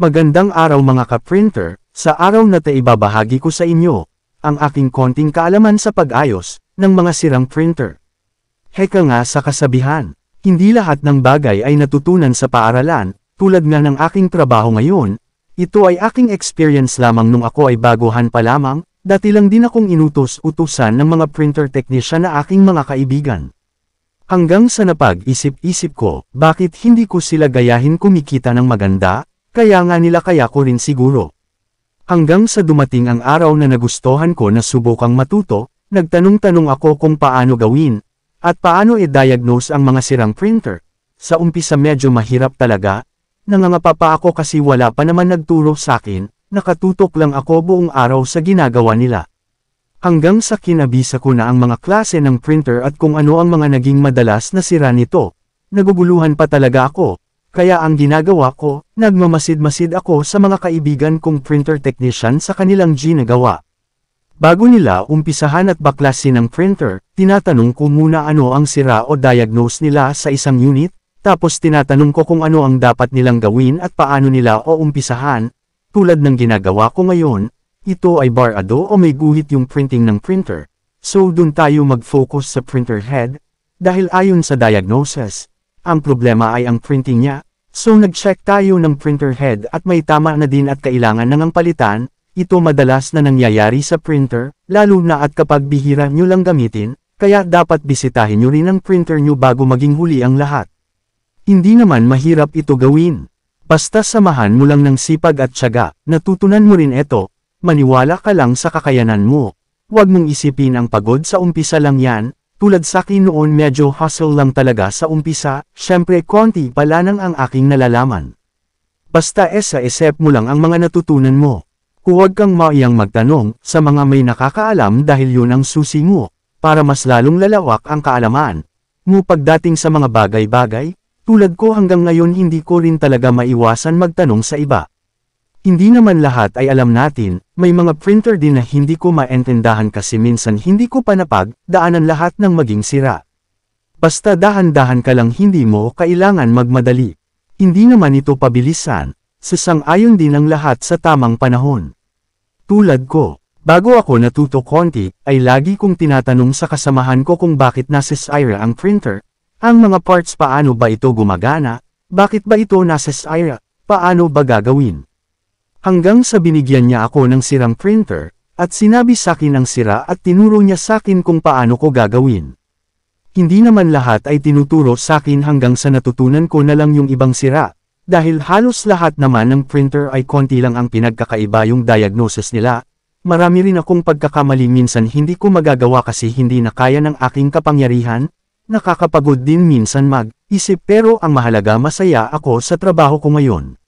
Magandang araw mga ka-printer, sa araw na ito ibabahagi ko sa inyo, ang aking konting kaalaman sa pag-ayos, ng mga sirang printer. Heka nga sa kasabihan, hindi lahat ng bagay ay natutunan sa paaralan, tulad nga ng aking trabaho ngayon, ito ay aking experience lamang nung ako ay baguhan pa lamang, dati lang din akong inutos-utusan ng mga printer technician na aking mga kaibigan. Hanggang sa napag-isip-isip ko, bakit hindi ko sila gayahin kumikita ng maganda, kaya nga nila kaya ko rin siguro. Hanggang sa dumating ang araw na nagustuhan ko na subukang matuto, nagtanong-tanong ako kung paano gawin, at paano i-diagnose ang mga sirang printer. Sa umpisa medyo mahirap talaga, nangangapa pa ako kasi wala pa naman nagturo sa akin, nakatutok lang ako buong araw sa ginagawa nila. Hanggang sa kinabisa ko na ang mga klase ng printer at kung ano ang mga naging madalas na sira nito. Naguguluhan pa talaga ako, kaya ang ginagawa ko, nagmamasid-masid ako sa mga kaibigan kong printer technician sa kanilang ginagawa. Bago nila umpisahan at baklasin ang printer, tinatanong ko muna ano ang sira o diagnose nila sa isang unit, tapos tinatanong ko kung ano ang dapat nilang gawin at paano nila o umpisahan, tulad ng ginagawa ko ngayon. Ito ay barado o may guhit yung printing ng printer. So dun tayo mag-focus sa printer head, dahil ayon sa diagnosis, ang problema ay ang printing niya. So nag-check tayo ng printer head at may tama na din at kailangan na ng palitan. Ito madalas na nangyayari sa printer, lalo na at kapag bihira nyo lang gamitin, kaya dapat bisitahin nyo rin ang printer nyo bago maging huli ang lahat. Hindi naman mahirap ito gawin. Basta samahan mo lang ng sipag at tiyaga, natutunan mo rin ito. Maniwala ka lang sa kakayanan mo. Huwag mong isipin ang pagod sa umpisa lang yan, tulad sa akin noon medyo hustle lang talaga sa umpisa, syempre konti pala nang ang aking nalalaman. Basta isa-isip mo lang ang mga natutunan mo. Huwag kang maiyang magtanong sa mga may nakakaalam dahil yun ang susi mo, para mas lalong lalawak ang kaalaman mo pagdating sa mga bagay-bagay, tulad ko hanggang ngayon hindi ko rin talaga maiwasan magtanong sa iba. Hindi naman lahat ay alam natin, may mga printer din na hindi ko maintindahan kasi minsan hindi ko pa napag-daanan lahat ng maging sira. Basta dahan-dahan ka lang, hindi mo kailangan magmadali. Hindi naman ito pabilisan, sasang-ayon din ang lahat sa tamang panahon. Tulad ko, bago ako natuto konti, ay lagi kong tinatanong sa kasamahan ko kung bakit nasisira ang printer, ang mga parts paano ba ito gumagana, bakit ba ito nasisira, paano ba gagawin. Hanggang sa binigyan niya ako ng sirang printer, at sinabi sa akin ang sira at tinuro niya sa akin kung paano ko gagawin. Hindi naman lahat ay tinuturo sa akin hanggang sa natutunan ko na lang yung ibang sira, dahil halos lahat naman ng printer ay konti lang ang pinagkakaiba yung diagnosis nila. Marami rin akong pagkakamali minsan hindi ko magagawa kasi hindi na kaya ng aking kapangyarihan, nakakapagod din minsan mag-isip pero ang mahalaga masaya ako sa trabaho ko ngayon.